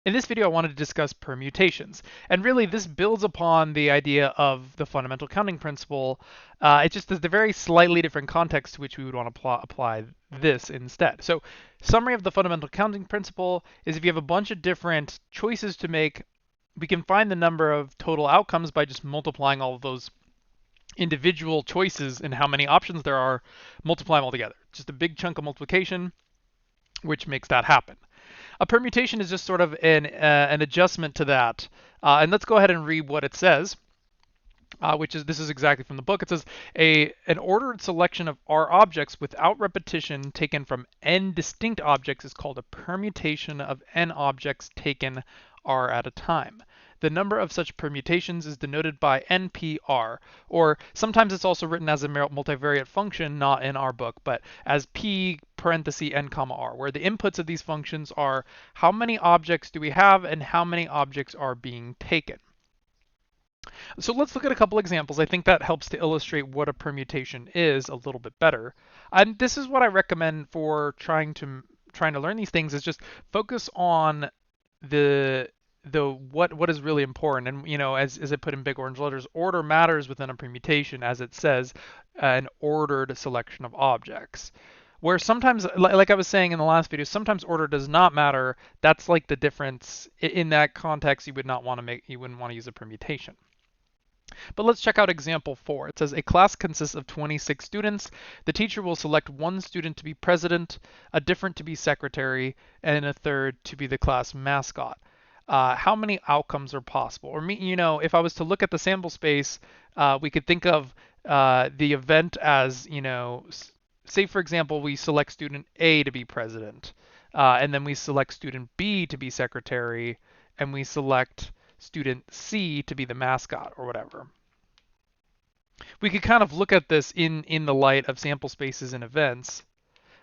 In this video, I wanted to discuss permutations. And really, this builds upon the idea of the fundamental counting principle. It just is the very slightly different context to which we would want to apply this instead. So, summary of the fundamental counting principle is if you have a bunch of different choices to make, we can find the number of total outcomes by just multiplying all of those individual choices and how many options there are, multiply them all together. Just a big chunk of multiplication, which makes that happen. A permutation is just sort of an adjustment to that. And let's go ahead and read what it says, this is exactly from the book. It says an ordered selection of R objects without repetition taken from n distinct objects is called a permutation of n objects taken R at a time. The number of such permutations is denoted by NPR, or sometimes it's also written as a multivariate function, not in our book, but as P parenthesis n comma R, where the inputs of these functions are how many objects do we have and how many objects are being taken. So let's look at a couple examples. I think that helps to illustrate what a permutation is a little bit better. And this is what I recommend for trying to learn these things, is just focus on the what is really important. And as I put in big orange letters, order matters within a permutation, as it says, an ordered selection of objects. Where sometimes, like I was saying in the last video, sometimes order does not matter. That's like the difference. In that context, you wouldn't want to use a permutation. But let's check out example 4. It says a class consists of 26 students. The teacher will select one student to be president, a different to be secretary, and a third to be the class mascot. How many outcomes are possible? Or if I was to look at the sample space, we could think of the event as, say for example, we select student A to be president, and then we select student B to be secretary, and we select student C to be the mascot or whatever. We could kind of look at this in the light of sample spaces and events.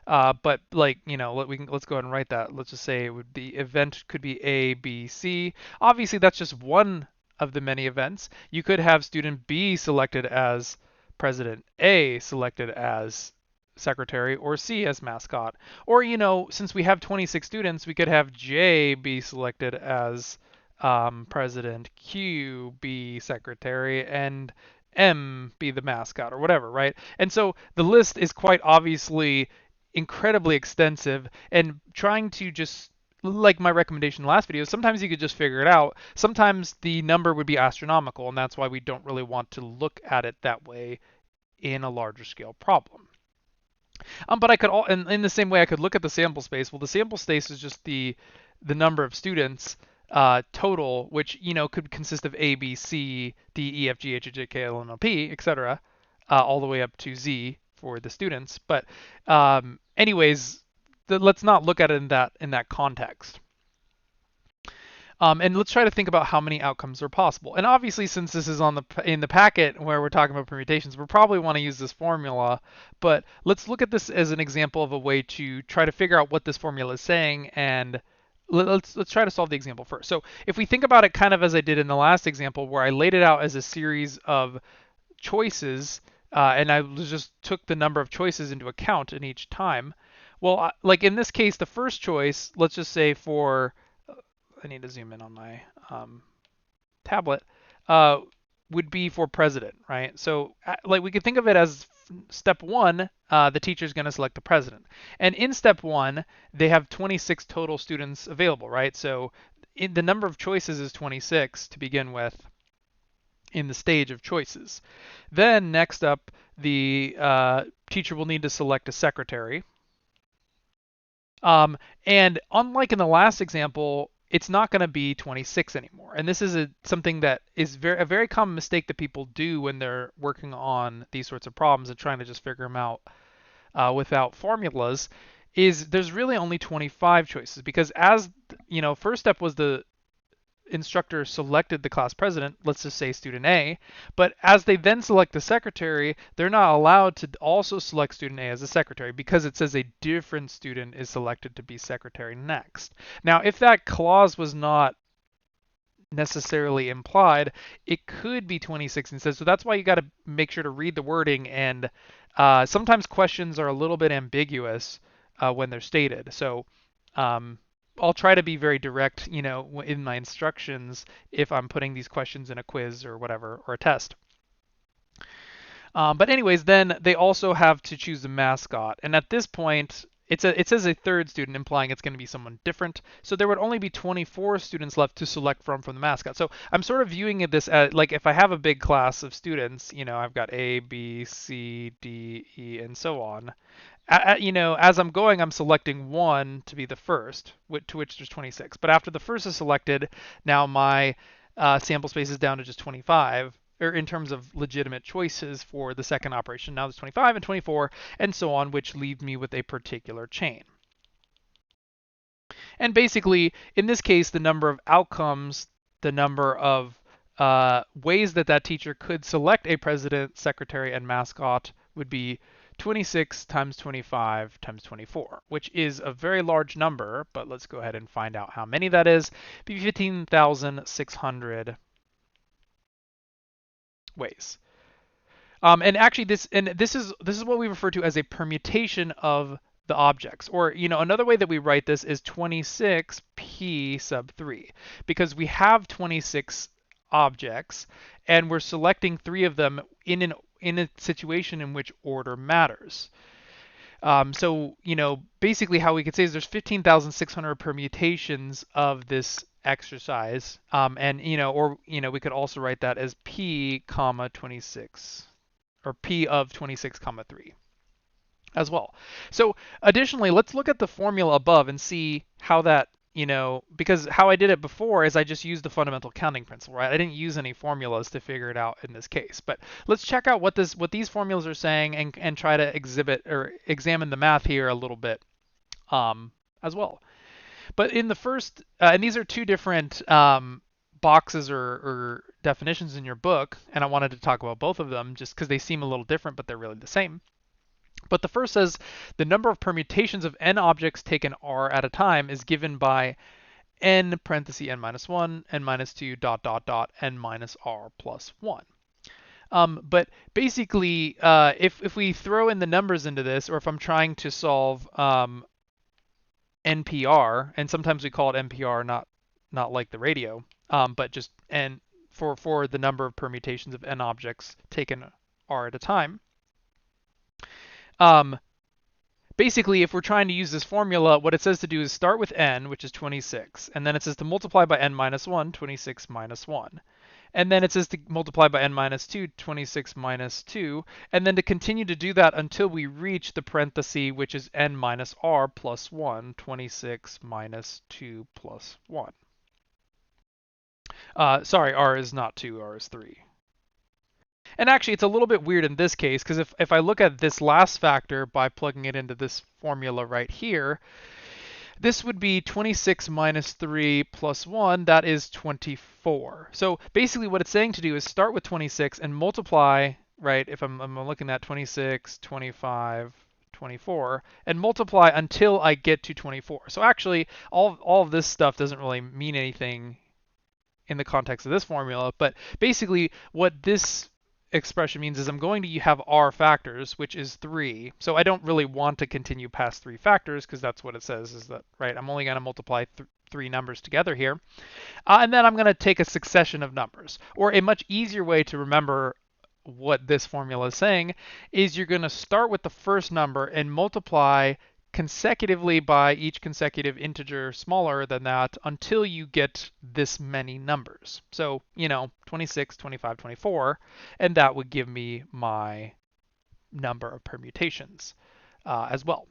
But let's go ahead and write that. Let's just say the event could be A, B, C. Obviously, that's just one of the many events. You could have student B selected as president, A selected as secretary, or C as mascot. Or, since we have 26 students, we could have J be selected as president, Q be secretary, and M be the mascot, or whatever, right? And so the list is quite obviously incredibly extensive, and trying to just, like my recommendation in the last video, sometimes you could just figure it out. Sometimes the number would be astronomical, and that's why we don't really want to look at it that way in a larger scale problem. But I could, in the same way, I could look at the sample space. Well, the sample space is just the number of students total, which could consist of A, B, C, D, E, F, G, H, I, J, K, L, M, N, P, etc., all the way up to Z for the students. But anyways, let's not look at it in that context. And let's try to think about how many outcomes are possible. And obviously, since this is in the packet where we're talking about permutations, we'll probably want to use this formula. But let's look at this as an example of a way to try to figure out what this formula is saying, and let's try to solve the example first. So if we think about it kind of as I did in the last example, where I laid it out as a series of choices, and I just took the number of choices into account in each time. Well, like in this case, the first choice, let's just say I need to zoom in on my tablet, would be for president, right? So like we could think of it as step 1, the teacher is going to select the president. And in step 1, they have 26 total students available, right? So the number of choices is 26 to begin with in the stage of choices. Then next up, the teacher will need to select a secretary. And unlike in the last example, it's not going to be 26 anymore. And this is something that is a very common mistake that people do when they're working on these sorts of problems and trying to just figure them out without formulas, is there's really only 25 choices, because as first step was the instructor selected the class president, let's just say student A, but as they then select the secretary, they're not allowed to also select student A as a secretary, because it says a different student is selected to be secretary next. Now, if that clause was not necessarily implied, it could be 26 instead. So that's why you got to make sure to read the wording, and sometimes questions are a little bit ambiguous when they're stated. So I'll try to be very direct, in my instructions if I'm putting these questions in a quiz or whatever, or a test. But anyways, then they also have to choose a mascot. And at this point, it says a third student, implying it's going to be someone different. So there would only be 24 students left to select from the mascot. So I'm sort of viewing this as like if I have a big class of students, I've got A, B, C, D, E, and so on. As I'm going, I'm selecting one to be the first, to which there's 26. But after the first is selected, now my sample space is down to just 25, or in terms of legitimate choices for the second operation. Now there's 25 and 24, and so on, which leave me with a particular chain. And basically, in this case, the number of outcomes, the number of ways that teacher could select a president, secretary, and mascot would be 26 times 25 times 24, which is a very large number, but let's go ahead and find out how many that is. It'd be 15,600 ways. And actually, this is what we refer to as a permutation of the objects. Or another way that we write this is 26p sub 3, because we have 26 objects and we're selecting 3 of them in a situation in which order matters. So basically how we could say is there's 15,600 permutations of this exercise, and we could also write that as p comma 26, or p of 26 comma 3 as well. So additionally, let's look at the formula above and see how that, because how I did it before is I just used the fundamental counting principle, right? I didn't use any formulas to figure it out in this case. But let's check out what these formulas are saying and try to exhibit or examine the math here a little bit as well. But in the first, and these are two different boxes or definitions in your book, and I wanted to talk about both of them just because they seem a little different, but they're really the same. But the first says the number of permutations of n objects taken r at a time is given by n parenthesis n minus 1, n minus 2, dot, dot, dot, n minus r plus 1. But basically, if we throw in the numbers into this, or if I'm trying to solve NPR, and sometimes we call it NPR, not like the radio, but just n for the number of permutations of n objects taken r at a time. Basically, if we're trying to use this formula, what it says to do is start with n, which is 26, and then it says to multiply by n minus 1, 26 minus 1. And then it says to multiply by n minus 2, 26 minus 2, and then to continue to do that until we reach the parenthesis, which is n minus r plus 1, 26 minus 2 plus 1. Sorry, r is not 2, r is 3. And actually, it's a little bit weird in this case, because if I look at this last factor by plugging it into this formula right here, this would be 26 minus 3 plus 1, that is 24. So basically what it's saying to do is start with 26 and multiply, right, if I'm looking at 26, 25, 24, and multiply until I get to 24. So actually, all of this stuff doesn't really mean anything in the context of this formula, but basically what this expression means is I'm going to have r factors, which is 3. So I don't really want to continue past 3 factors because that's what it says is that, right, I'm only going to multiply 3 numbers together here. And then I'm going to take a succession of numbers. Or a much easier way to remember what this formula is saying is you're going to start with the first number and multiply consecutively by each consecutive integer smaller than that until you get this many numbers. So, 26, 25, 24, and that would give me my number of permutations as well.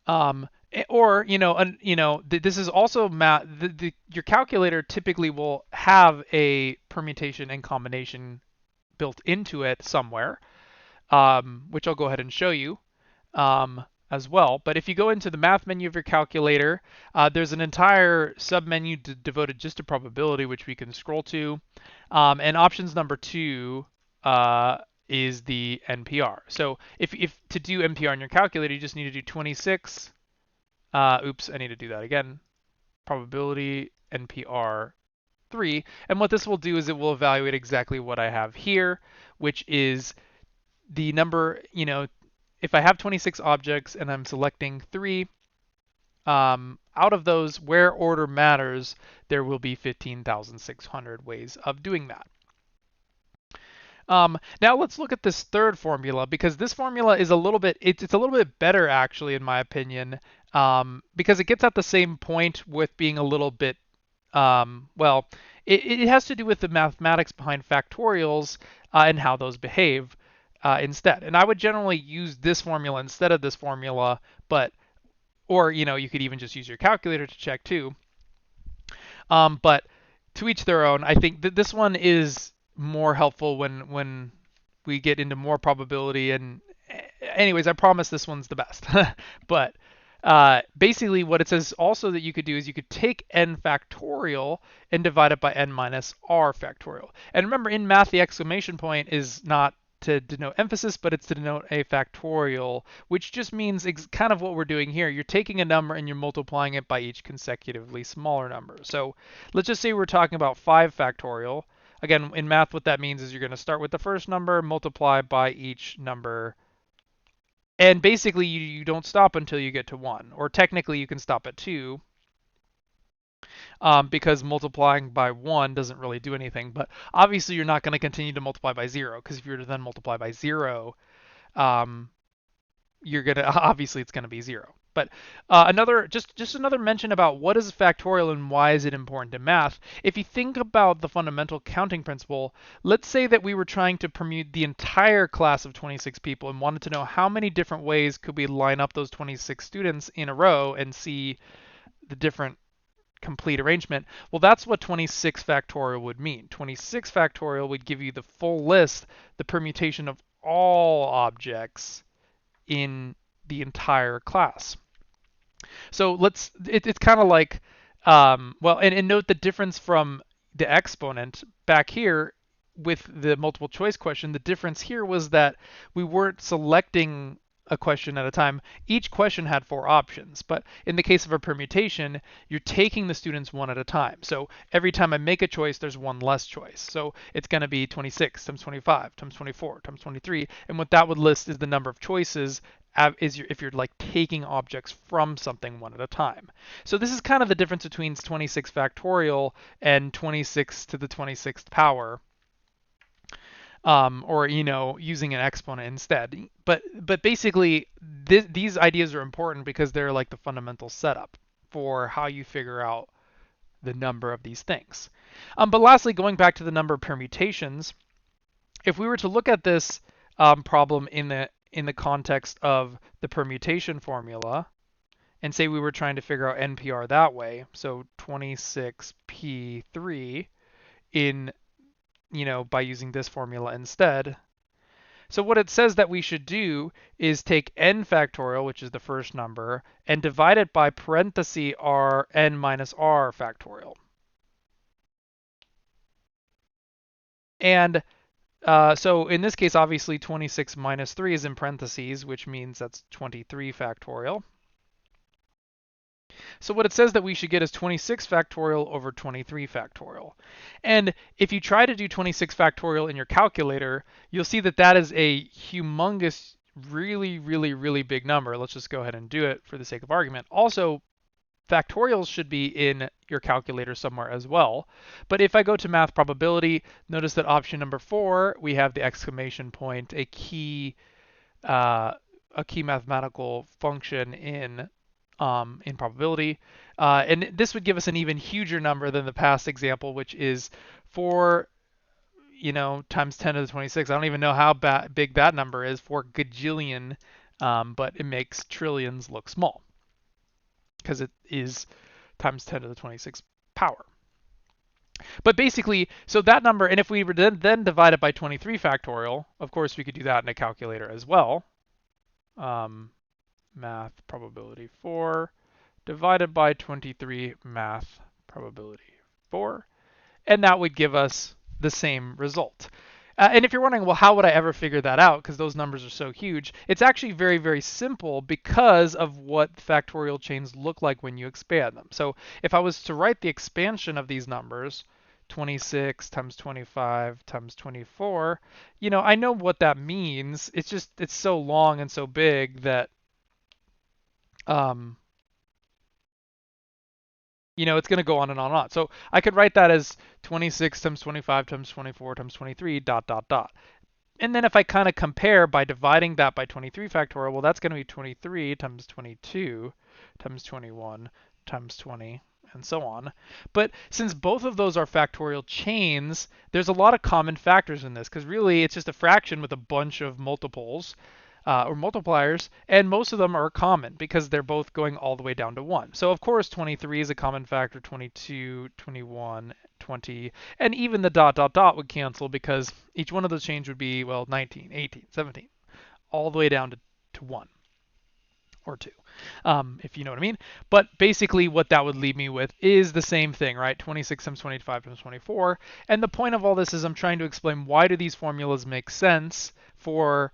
Or, this is also your calculator typically will have a permutation and combination built into it somewhere, which I'll go ahead and show you. As well. But if you go into the math menu of your calculator, there's an entire submenu devoted just to probability, which we can scroll to. And options number 2 is the NPR. So if to do NPR in your calculator, you just need to do 26. Oops, I need to do that again. Probability NPR 3. And what this will do is it will evaluate exactly what I have here, which is the number, if I have 26 objects and I'm selecting 3, out of those, where order matters, there will be 15,600 ways of doing that. Now let's look at this third formula, because this formula is a little bit, it's a little bit better actually in my opinion, because it gets at the same point with being a little bit, well, it has to do with the mathematics behind factorials and how those behave instead. And I would generally use this formula instead of this formula, but, or, you could even just use your calculator to check too. But to each their own. I think that this one is more helpful when we get into more probability. And anyways, I promise this one's the best. But basically what it says also that you could do is you could take n factorial and divide it by n minus r factorial. And remember, in math, the exclamation point is not to denote emphasis, but it's to denote a factorial, which just means kind of what we're doing here. You're taking a number and you're multiplying it by each consecutively smaller number. So let's just say we're talking about 5 factorial. Again, in math, what that means is you're going to start with the first number, multiply by each number, and basically you don't stop until you get to 1. Or technically you can stop at 2, because multiplying by 1 doesn't really do anything. But obviously you're not going to continue to multiply by 0, because if you were to then multiply by 0, you're going to, obviously it's going to be 0. But just another mention about what is factorial and why is it important in math. If you think about the fundamental counting principle, let's say that we were trying to permute the entire class of 26 people and wanted to know how many different ways could we line up those 26 students in a row and see the different complete arrangement. Well, that's what 26 factorial would mean. 26 factorial would give you the full list, the permutation of all objects in the entire class. So it's kind of like, well, and note the difference from the exponent back here with the multiple choice question. The difference here was that we weren't selecting a question at a time. Each question had 4 options, but in the case of a permutation, you're taking the students one at a time. So every time I make a choice, there's one less choice. So it's going to be 26 times 25 times 24 times 23, and what that would list is the number of choices if you're like taking objects from something one at a time. So this is kind of the difference between 26 factorial and 26 to the 26th power. Or using an exponent instead. But basically, these ideas are important because they're like the fundamental setup for how you figure out the number of these things. But lastly, going back to the number of permutations, if we were to look at this problem in the context of the permutation formula, and say we were trying to figure out NPR that way, so 26p3 in by using this formula instead. So what it says that we should do is take n factorial, which is the first number, and divide it by parenthesis r n minus r factorial. And so in this case, obviously 26 minus 3 is in parentheses, which means that's 23 factorial. So what it says that we should get is 26 factorial over 23 factorial. And if you try to do 26 factorial in your calculator, you'll see that that is a humongous, really, really, really big number. Let's just go ahead and do it for the sake of argument. Also, factorials should be in your calculator somewhere as well. But if I go to math probability, notice that option number 4, we have the exclamation point, a key mathematical function in probability. And this would give us an even huger number than the past example, which is 4, times 10 to the 26. I don't even know how big that number is, 4 gajillion, but it makes trillions look small because it is times 10 to the 26 power. But basically, so that number, and if we were then divide it by 23 factorial, of course we could do that in a calculator as well. Math probability 4 divided by 23 math probability 4, and that would give us the same result. And if you're wondering, well, how would I ever figure that out, because those numbers are so huge, it's actually very, very simple because of what factorial chains look like when you expand them. So if I was to write the expansion of these numbers, 26 times 25 times 24, I know what that means. It's so long and so big that It's going to go on and on and on. So I could write that as 26 times 25 times 24 times 23 dot dot dot. And then if I kind of compare by dividing that by 23 factorial, well, that's going to be 23 times 22 times 21 times 20 and so on. But since both of those are factorial chains, there's a lot of common factors in this because really it's just a fraction with a bunch of multiples or multipliers, and most of them are common because they're both going all the way down to 1. So of course 23 is a common factor, 22, 21, 20, and even the dot dot dot would cancel because each one of those chains would be, well, 19, 18, 17, all the way down to 1 or 2, if you know what I mean. But basically what that would leave me with is the same thing, right? 26 times 25 times 24. And the point of all this is I'm trying to explain why do these formulas make sense for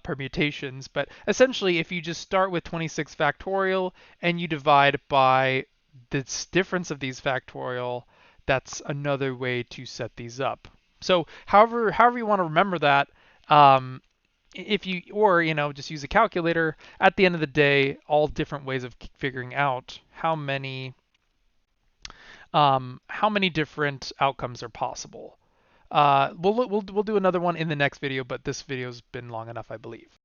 permutations. But essentially, if you just start with 26 factorial and you divide by the difference of these factorial, that's another way to set these up. So however you want to remember that, if you or just use a calculator, at the end of the day, all different ways of figuring out how many different outcomes are possible. We'll do another one in the next video, but this video's been long enough, I believe.